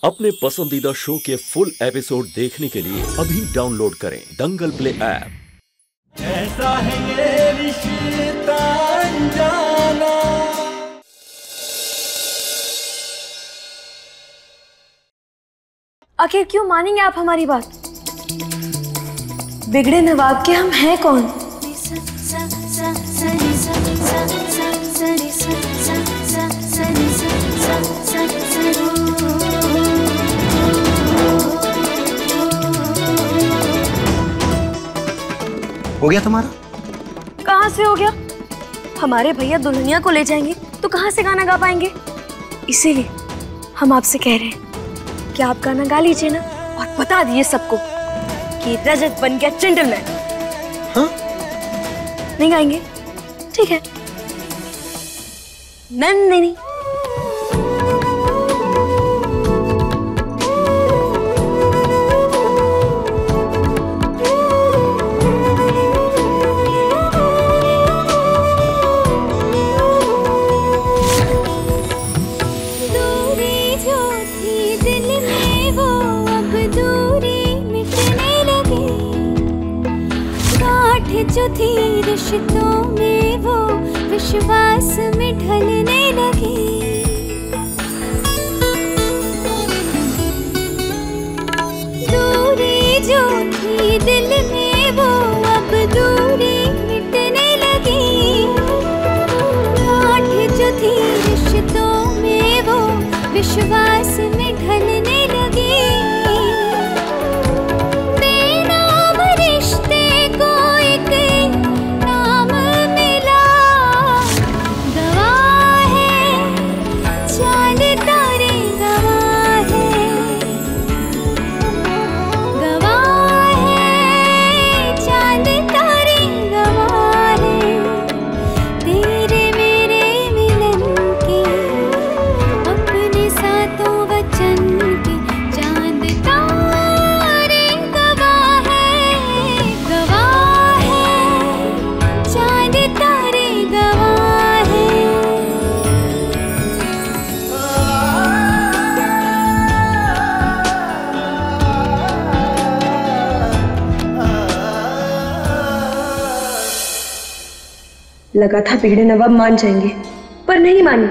अपने पसंदीदा शो के फुल एपिसोड देखने के लिए अभी डाउनलोड करें दंगल प्ले ऐप। ऐसा है ये रिश्ता अनजाना। आखिर क्यों मानेंगे आप हमारी बात? बिगड़े नवाब के हम हैं कौन? हो गया तुम्हारा? कहाँ से हो गया? हमारे भैया दुल्हनिया को ले जाएंगे तो कहाँ से गाना गा पाएंगे? इसीलिए हम आपसे कह रहे हैं कि आप गाना गा लीजिए ना और बता दिए सबको कि रजत बन गया जेंटलमैन। हाँ? नहीं गाएंगे? ठीक है। नहीं। जो थी रिश्तों में वो विश्वास में ढलने लगी। दूरी जो थी दिल में वो अब दूरी मिटने लगी। गांठ जो थी रिश्तों में वो विश्वास में ढलने लगी। लगा था बिगड़े नवाब मान जाएंगे, पर नहीं मानी।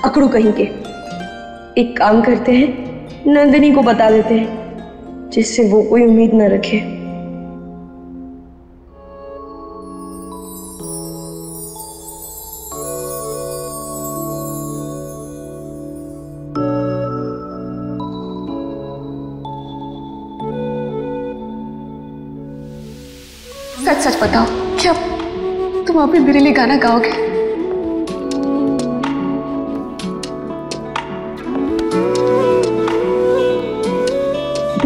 अकड़ू कहीं के। एक काम करते हैं, नंदिनी को बता देते हैं, जिससे वो कोई उम्मीद न रखे। सच सच बताओ, क्या तुम अभी मेरे लिए गाना गाओगे?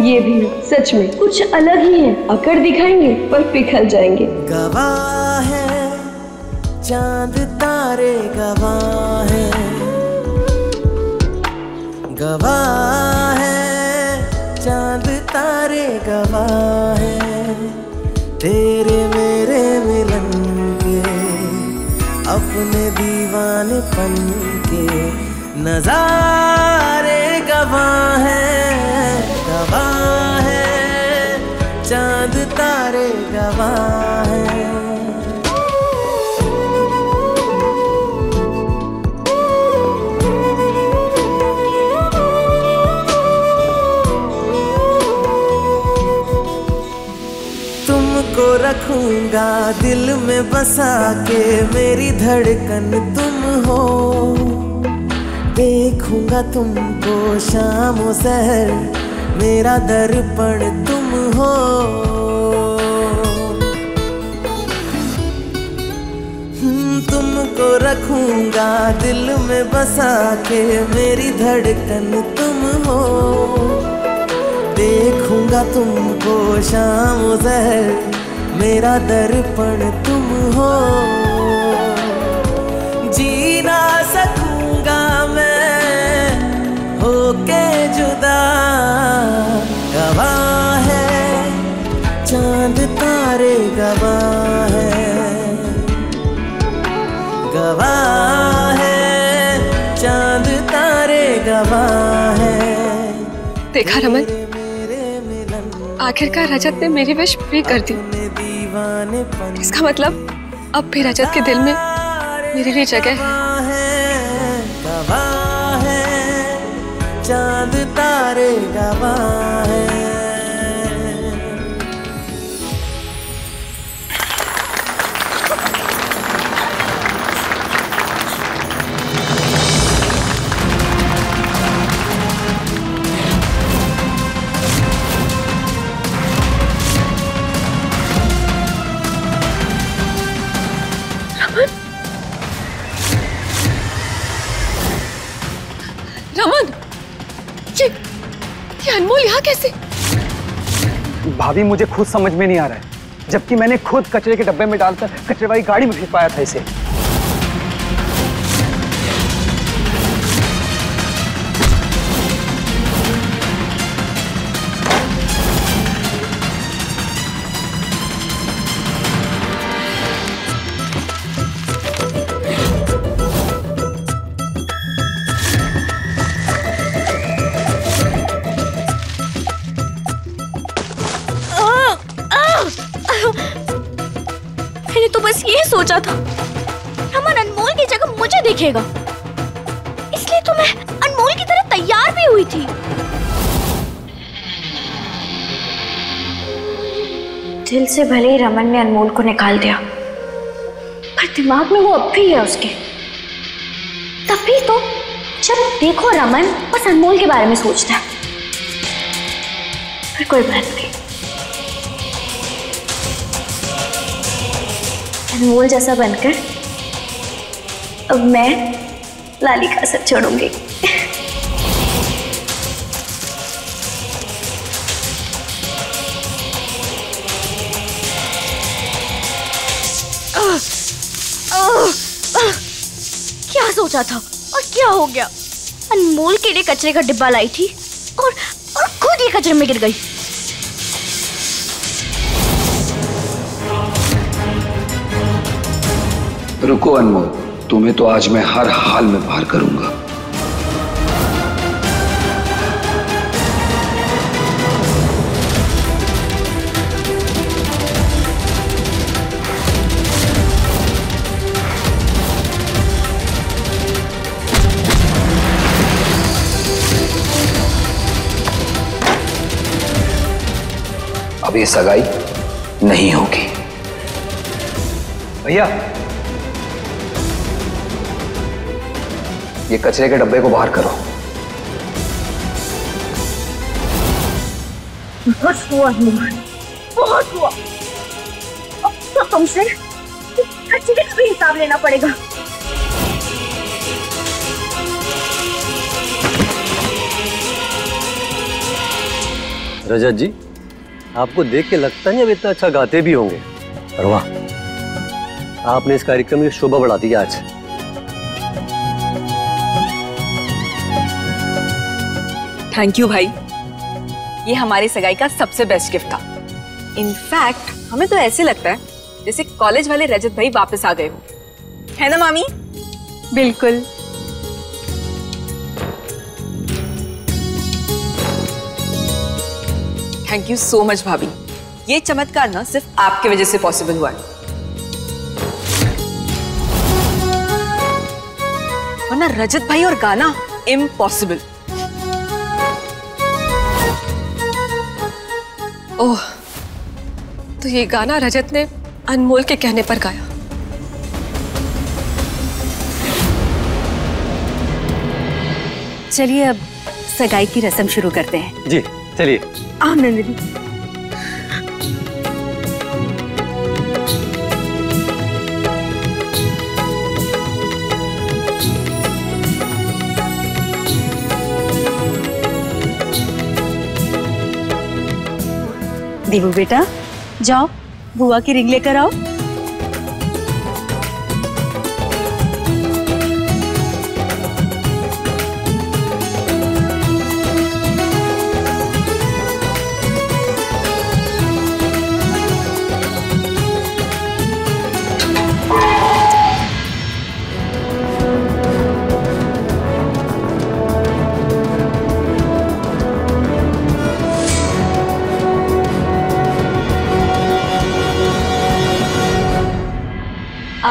ये भी सच में कुछ अलग ही है। अकड़ दिखाएंगे पर पिघल जाएंगे। गवाह है चांद तारे, गवाह है, गवाह है चांद तारे, गवाह है तेरे मेरे मिलन के, अपने दीवानेपन के नजारे। गवाह है चांद तारे, गवाह है। तुमको रखूंगा दिल में बसा के, मेरी धड़कन तुम हो। देखूंगा तुमको शाम सहर, मेरा दर्पण तुम हो। तुमको रखूंगा दिल में बसा के, मेरी धड़कन तुम हो। देखूंगा तुमको शाम ज़हर, मेरा दर्पण तुम हो। जी ना सकूंगा मैं होके जुदा। गवाह है चांद तारे, गवाह है, गवाह है चांद तारे, गवाह है देखा रमन, आखिरकार रजत ने मेरी विश पूरी कर दी। इसका मतलब अब भी रजत के दिल में मेरे लिए जगह है। गवाह है, चांद तारे गवाह है। रमन, ये अनमोल यहाँ कैसे? भाभी मुझे खुद समझ में नहीं आ रहा है, जबकि मैंने खुद कचरे के डब्बे में डालकर कचरे वाली गाड़ी में भिजवाया था इसे। मैंने तो बस यही सोचा था, रमन अनमोल की जगह मुझे देखेगा, इसलिए तो मैं अनमोल की तरह तैयार भी हुई थी। दिल से भले ही रमन ने अनमोल को निकाल दिया, पर दिमाग में वो अब भी है उसके। तभी तो जब देखो रमन बस अनमोल के बारे में सोचता है। पर कोई बात नहीं, अनमोल जैसा बनकर अब मैं लाली का सच छोड़ूंगी। क्या सोचा था और क्या हो गया? अनमोल के लिए कचरे का डिब्बा लाई थी और खुद ही कचरे में गिर गई। रुको अनमोल, तुम्हें तो आज मैं हर हाल में बाहर करूंगा। अब ये सगाई नहीं होगी। भैया, ये कचरे के डब्बे को बाहर करो। बस हुआ बहुत हुआ। अब तो तुमसे कचरे का भी हिसाब लेना पड़ेगा। रजत जी, आपको देख के लगता नहीं अब इतना अच्छा गाते भी होंगे। और वाह, आपने इस कार्यक्रम की शोभा बढ़ा दी आज। थैंक यू भाई, ये हमारी सगाई का सबसे बेस्ट गिफ्ट था। इनफैक्ट हमें तो ऐसे लगता है जैसे कॉलेज वाले रजत भाई वापस आ गए हो, है ना मामी? बिल्कुल। थैंक यू सो मच भाभी, ये चमत्कार ना सिर्फ आपके वजह से पॉसिबल हुआ है, वरना रजत भाई और गाना इम्पॉसिबल। ओह, तो ये गाना रजत ने अनमोल के कहने पर गाया। चलिए अब सगाई की रस्म शुरू करते हैं। जी चलिए। नंदिनी, देवू बेटा, जाओ बुआ की रिंग लेकर आओ।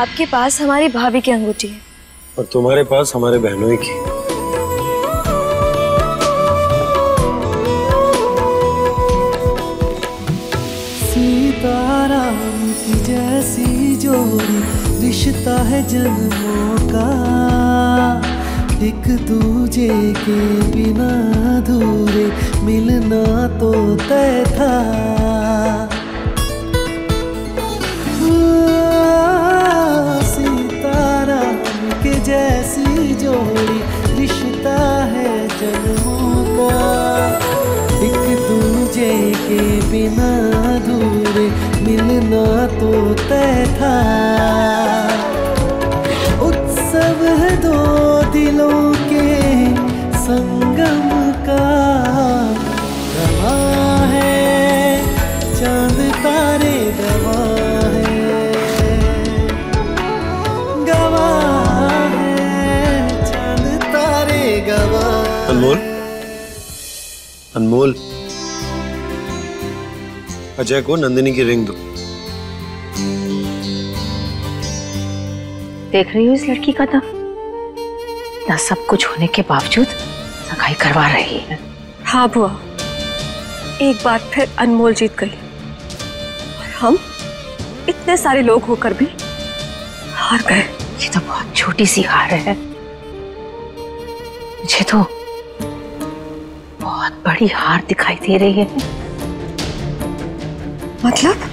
आपके पास हमारी भाभी की अंगूठी है और तुम्हारे पास हमारे बहनों की। सीताराम की जैसी जोड़ी, रिश्ता है जन्मों का, एक दूजे के बिना अधूरे, मिलना तो तय था। सीताराम के जैसी जोड़ी, रिश्ता है जन्मों का, एक दूजे के बिना अधूरे, मिलना तो तय था। उत्सव है दो दिलों के संगम का, गवाह है चांद तारे, गवाह है, गवाह है चांद तारे, गवाह। अनमोल, अनमोल, अजय को नंदिनी की रिंग दो। देख रही हो इस लड़की का दम, ना सब कुछ होने के बावजूद सगाई करवा रही है। हाँ बुआ, एक बार फिर अनमोल जीत गई और हम इतने सारे लोग होकर भी हार गए। ये तो बहुत छोटी सी हार है, मुझे तो बहुत बड़ी हार दिखाई दे रही है। मतलब?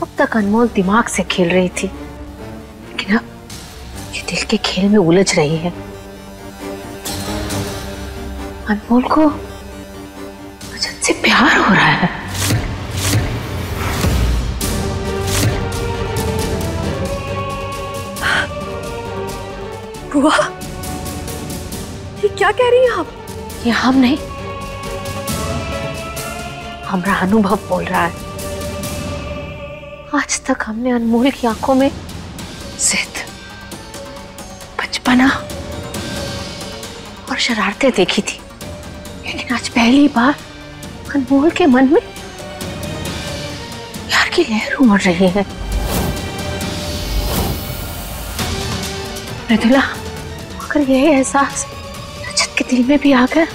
अब तक अनमोल दिमाग से खेल रही थी, लेकिन अब ये दिल के खेल में उलझ रही है। अनमोल को रजत से प्यार हो रहा है। बुआ, ये क्या कह रही हैं आप? ये हम नहीं, हमारा अनुभव बोल रहा है। आज तक हमने अनमोल की आंखों में जिद, बचपना और शरारतें देखी थी, लेकिन आज पहली बार अनमोल के मन में प्यार की लहर उमड़ रही है। मृदुला, अगर यह एहसास रजत के दिल में भी आ गया,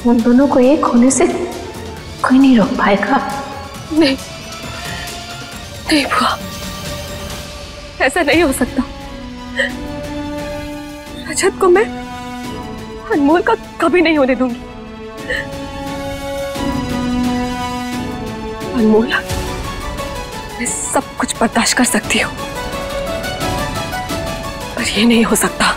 उन दोनों को एक होने से कोई नहीं रोक पाएगा। नहीं, नहीं बुआ, ऐसा नहीं हो सकता। रजत को मैं अनमोल का कभी नहीं होने दूंगी। अनमोल, मैं सब कुछ बर्दाश्त कर सकती हूँ, पर ये नहीं हो सकता।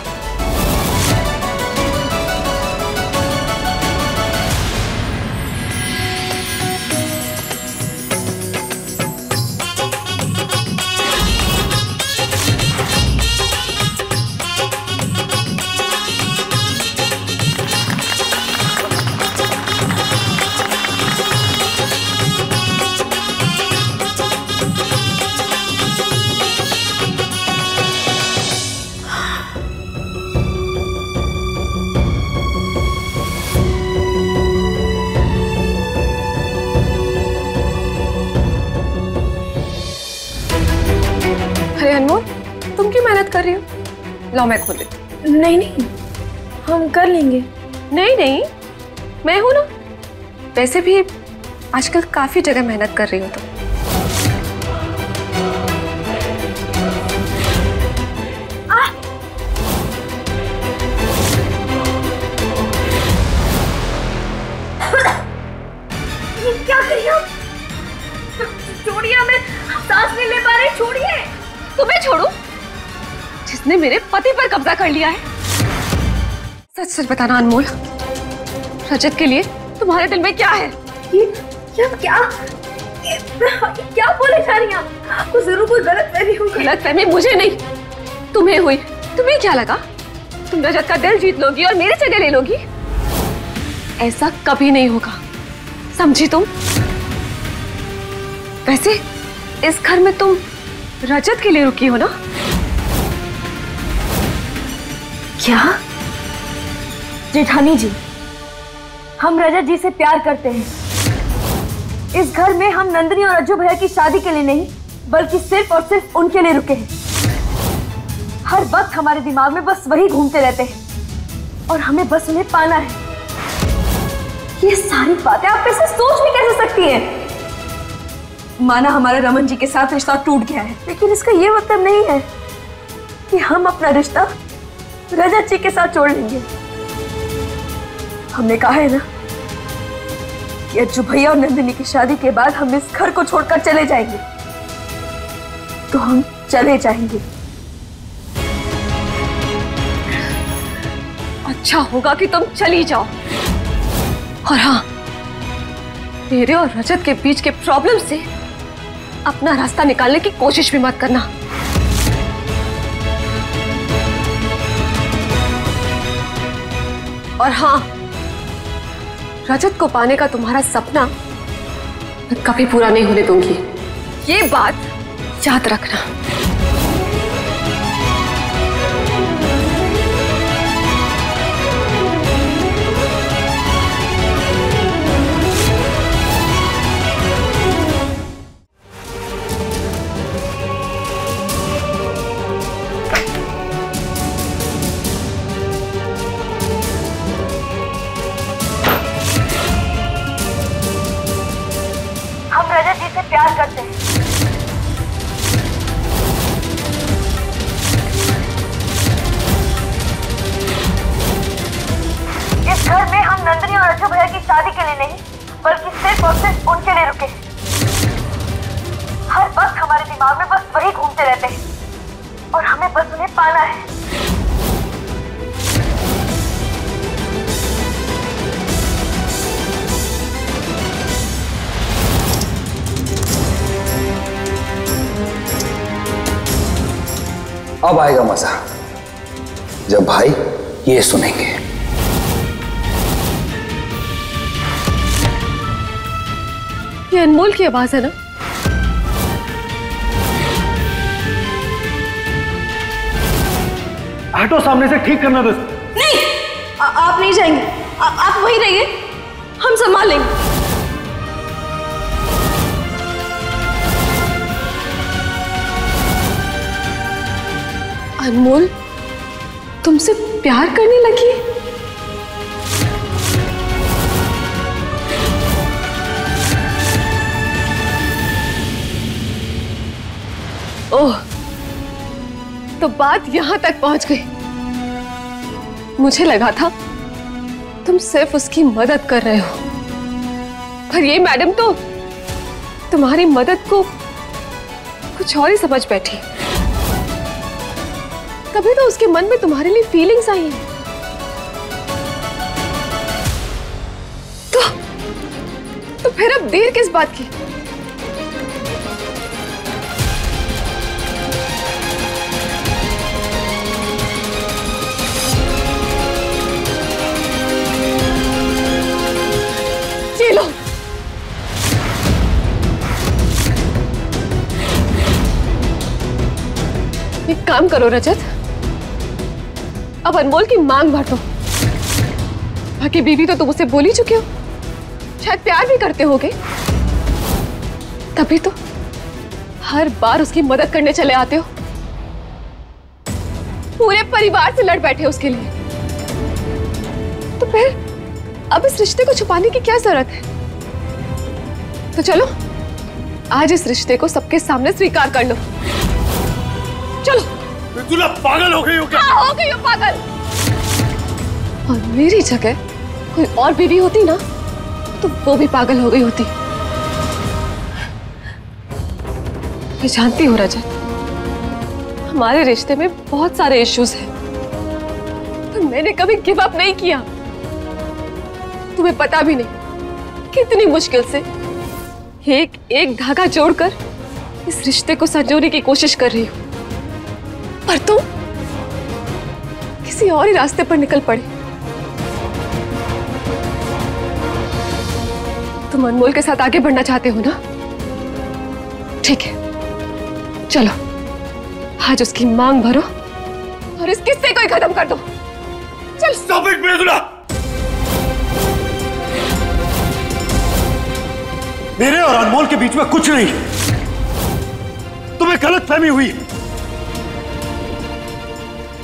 तुम क्यों मेहनत कर रही हो? लाओ मैं खोल देती। नहीं नहीं, हम कर लेंगे। नहीं नहीं, मैं हूं ना। वैसे भी आजकल काफी जगह मेहनत कर रही हो तुम। ये क्या करिए आप? छोड़िए, हमें सांस नहीं ले पा रहे। छोड़िए। तुम्हें छोड़ू जिसने मेरे पति पर कब्जा कर लिया है? सच सच बताना अनमोल, रजत के लिए तुम्हारे दिल में क्या है? क्या बोले जा रही हैं आप? आपको जरूर कोई गलतफहमी हुई। गलतफहमी मुझे नहीं, तुम्हें हुई। तुम्हें क्या लगा तुम रजत का दिल जीत लोगी और मेरी जगह ले लोगी? ऐसा कभी नहीं होगा, समझी तुम? वैसे इस घर में तुम रजत के लिए रुकी हो ना? क्या? जेठानी जी, हम रजत जी से प्यार करते हैं। इस घर में हम नंदिनी और अज्जू भैया की शादी के लिए नहीं, बल्कि सिर्फ और सिर्फ उनके लिए रुके हैं। हर वक्त हमारे दिमाग में बस वही घूमते रहते हैं और हमें बस उन्हें पाना है। ये सारी बातें आप ऐसे सोच भी कैसे सकती हैं? माना हमारा रमन जी के साथ रिश्ता टूट गया है, लेकिन इसका ये मतलब नहीं है कि हम अपना रिश्ता रजत जी के साथ छोड़ लेंगे। हमने कहा है ना कि अज्जू भैया और नंदिनी की शादी के बाद हम इस घर को छोड़कर चले जाएंगे, तो हम चले जाएंगे। अच्छा होगा कि तुम चली जाओ। और हाँ, मेरे और रजत के बीच के प्रॉब्लम से अपना रास्ता निकालने की कोशिश भी मत करना। और हाँ, रजत को पाने का तुम्हारा सपना मैं कभी पूरा नहीं होने दूंगी, ये बात याद रखना। हम रजत जी से प्यार करते हैं। इस घर में हम नंदिनी और अज्जू भैया की शादी के लिए नहीं, बल्कि सिर्फ और सिर्फ उनके लिए रुके। हर वक्त हमारे दिमाग में बस वही घूमते रहते हैं और हमें बस उन्हें पाना है। अब आएगा मजा जब भाई ये सुनेंगे। ये अनमोल की आवाज है ना? हटो सामने से, ठीक करना दोस्त। नहीं, आप नहीं जाएंगे। आप वहीं रहिए, हम संभाल लेंगे। अनमोल तुमसे प्यार करने लगी? ओह, तो बात यहां तक पहुंच गई। मुझे लगा था तुम सिर्फ उसकी मदद कर रहे हो, पर ये मैडम तो तुम्हारी मदद को कुछ और ही समझ बैठी। तभी तो उसके मन में तुम्हारे लिए फीलिंग्स आई हैं। तो फिर अब देर किस बात की? ये लो, एक काम करो रजत, अब अनमोल की मांग भर दो। बाकी बीबी तो तुम उसे बोल ही चुके हो, शायद प्यार भी करते होगे, तभी तो हर बार उसकी मदद करने चले आते हो। पूरे परिवार से लड़ बैठे उसके लिए, तो फिर अब इस रिश्ते को छुपाने की क्या जरूरत है? तो चलो आज इस रिश्ते को सबके सामने स्वीकार कर लो। चलो। तुला पागल हो गई हो क्या? हाँ, हो गई हो पागल। और मेरी जगह कोई और बीवी होती ना, तो वो भी पागल हो गई होती। मैं जानती हूँ रजत, हमारे रिश्ते में बहुत सारे इश्यूज हैं, पर मैंने कभी गिव अप नहीं किया। तुम्हें पता भी नहीं कितनी मुश्किल से एक एक धागा जोड़कर इस रिश्ते को संजोने की कोशिश कर रही हूं, पर तुम किसी और ही रास्ते पर निकल पड़े। तुम अनमोल के साथ आगे बढ़ना चाहते हो ना? ठीक है, चलो आज उसकी मांग भरो और इस किस्से को ही खत्म कर दो। चल। Stop it Mridula. मेरे और अनमोल के बीच में कुछ नहीं, तुम्हें गलतफहमी हुई।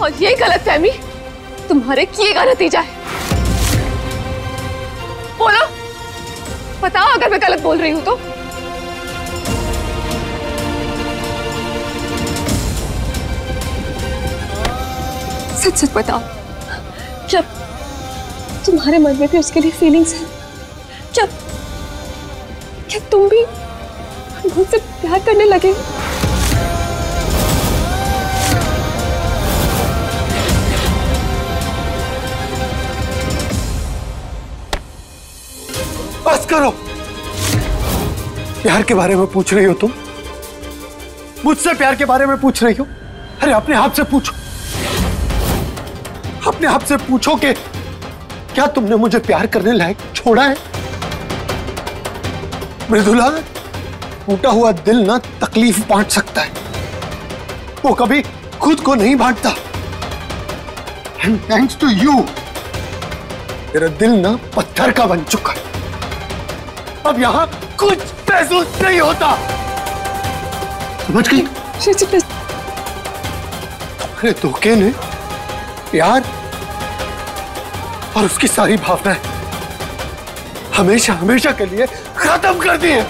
और ये गलतफहमी तुम्हारे किए का नतीजा है। बोलो, बताओ अगर मैं गलत बोल रही हूं तो। सच सच बताओ, क्या तुम्हारे मन में भी उसके लिए फीलिंग्स है? क्या तुम भी मुझसे प्यार करने लगे? बस करो। प्यार के बारे में पूछ रही हो तुम? मुझसे प्यार के बारे में पूछ रही हो? अरे अपने आप से पूछो, अपने आप से पूछो कि क्या तुमने मुझे प्यार करने लायक छोड़ा है? मृदुला, टूटा हुआ दिल ना तकलीफ बांट सकता है, वो कभी खुद को नहीं बांटता। एंड थैंक्स टू यू मेरा दिल ना पत्थर का बन चुका है। अब यहां कुछ महसूस नहीं होता, समझ गई? तुम्हारे धोखे ने प्यार और उसकी सारी भावनाएं हमेशा हमेशा के लिए खत्म कर दी है।